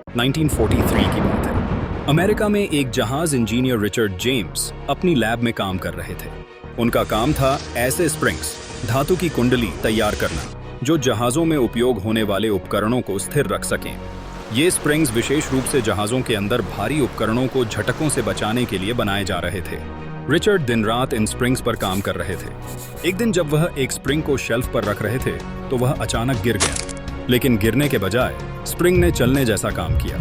1943 की बात है। अमेरिका में एक जहाज इंजीनियर रिचर्ड जेम्स अपनी लैब में काम कर रहे थे। उनका काम था ऐसे स्प्रिंग्स, धातु की कुंडली तैयार करना जो जहाजों में उपयोग होने वाले उपकरणों को स्थिर रख सकें। ये स्प्रिंग्स विशेष रूप से जहाजों के अंदर भारी उपकरणों को झटकों से बचाने के लिए बनाए जा रहे थे। रिचर्ड दिन रात इन स्प्रिंग्स पर काम कर रहे थे। एक दिन जब वह एक स्प्रिंग को शेल्फ पर रख रहे थे तो वह अचानक गिर गया, लेकिन गिरने के बजाय स्प्रिंग ने चलने जैसा काम किया।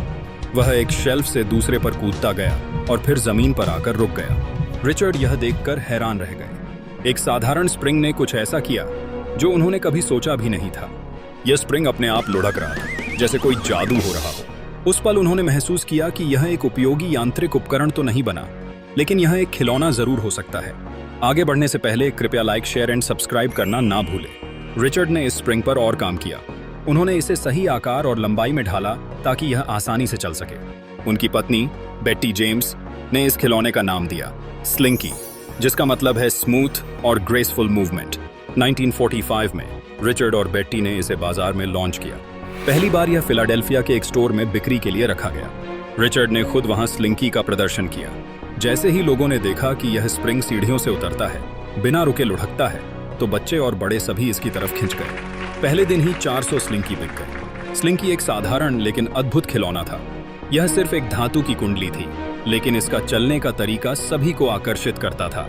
वह एक शेल्फ से दूसरे पर कूदता गया और फिर जमीन पर आकर रुक गया। रिचर्ड यह देखकर हैरान रह गए। एक साधारण स्प्रिंग ने कुछ ऐसा किया जो उन्होंने कभी सोचा भी नहीं था। यह स्प्रिंग अपने आप लुढ़क रहा था, जैसे कोई जादू हो रहा हो। उस पल उन्होंने महसूस किया कि यह एक उपयोगी यांत्रिक उपकरण तो नहीं बना, लेकिन यह एक खिलौना जरूर हो सकता है। आगे बढ़ने से पहले कृपया लाइक, शेयर एंड सब्सक्राइब करना ना भूलें। रिचर्ड ने इस स्प्रिंग पर और काम किया। उन्होंने इसे सही आकार और लंबाई में ढाला ताकि यह आसानी से चल सके। उनकी पत्नी बेट्टी जेम्स ने इस खिलौने का नाम दिया स्लिंकी, जिसका मतलब है स्मूथ और ग्रेसफुल मूवमेंट। 1945 में रिचर्ड और बेट्टी ने इसे बाजार में लॉन्च किया। पहली बार यह फिलाडेल्फिया के एक स्टोर में बिक्री के लिए रखा गया। रिचर्ड ने खुद वहां स्लिंकी का प्रदर्शन किया। जैसे ही लोगों ने देखा कि यह स्प्रिंग सीढ़ियों से उतरता है, बिना रुके लुढ़कता है, तो बच्चे और बड़े सभी इसकी तरफ खिंच गए। पहले दिन ही 400 स्लिंकी बिक गए। स्लिंकी एक साधारण लेकिन अद्भुत खिलौना था। यह सिर्फ एक धातु की कुंडली थी, लेकिन इसका चलने का तरीका सभी को आकर्षित करता था।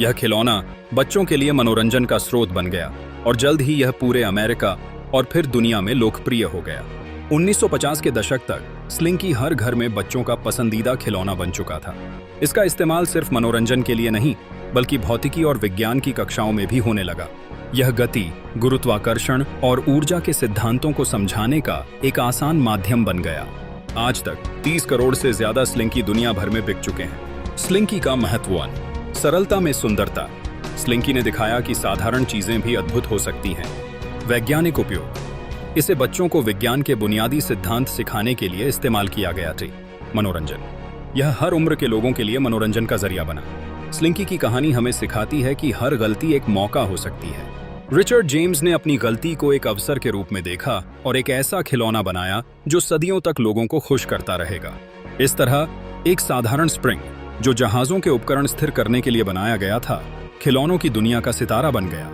यह खिलौना बच्चों के लिए मनोरंजन का स्रोत बन गया और जल्द ही यह पूरे अमेरिका और फिर दुनिया में लोकप्रिय हो गया। 1950 के दशक तक स्लिंकी हर घर में बच्चों का पसंदीदा खिलौना बन चुका था। इसका इस्तेमाल सिर्फ मनोरंजन के लिए नहीं, बल्कि भौतिकी और विज्ञान की कक्षाओं में भी होने लगा। यह गति, गुरुत्वाकर्षण और ऊर्जा के सिद्धांतों को समझाने का एक आसान माध्यम बन गया। आज तक 30 करोड़ से ज्यादा स्लिंकी दुनिया भर में बिक चुके हैं। स्लिंकी का महत्व: सरलता में सुंदरता। स्लिंकी ने दिखाया कि साधारण चीजें भी अद्भुत हो सकती हैं। वैज्ञानिक उपयोग: इसे बच्चों को विज्ञान के बुनियादी सिद्धांत सिखाने के लिए इस्तेमाल किया गया था। मनोरंजन: यह हर उम्र के लोगों के लिए मनोरंजन का जरिया बना। स्लिंकी की कहानी हमें सिखाती है कि हर गलती एक मौका हो सकती है। रिचर्ड जेम्स ने अपनी गलती को एक अवसर के रूप में देखा और एक ऐसा खिलौना बनाया जो सदियों तक लोगों को खुश करता रहेगा। इस तरह एक साधारण स्प्रिंग जो जहाजों के उपकरण स्थिर करने के लिए बनाया गया था, खिलौनों की दुनिया का सितारा बन गया।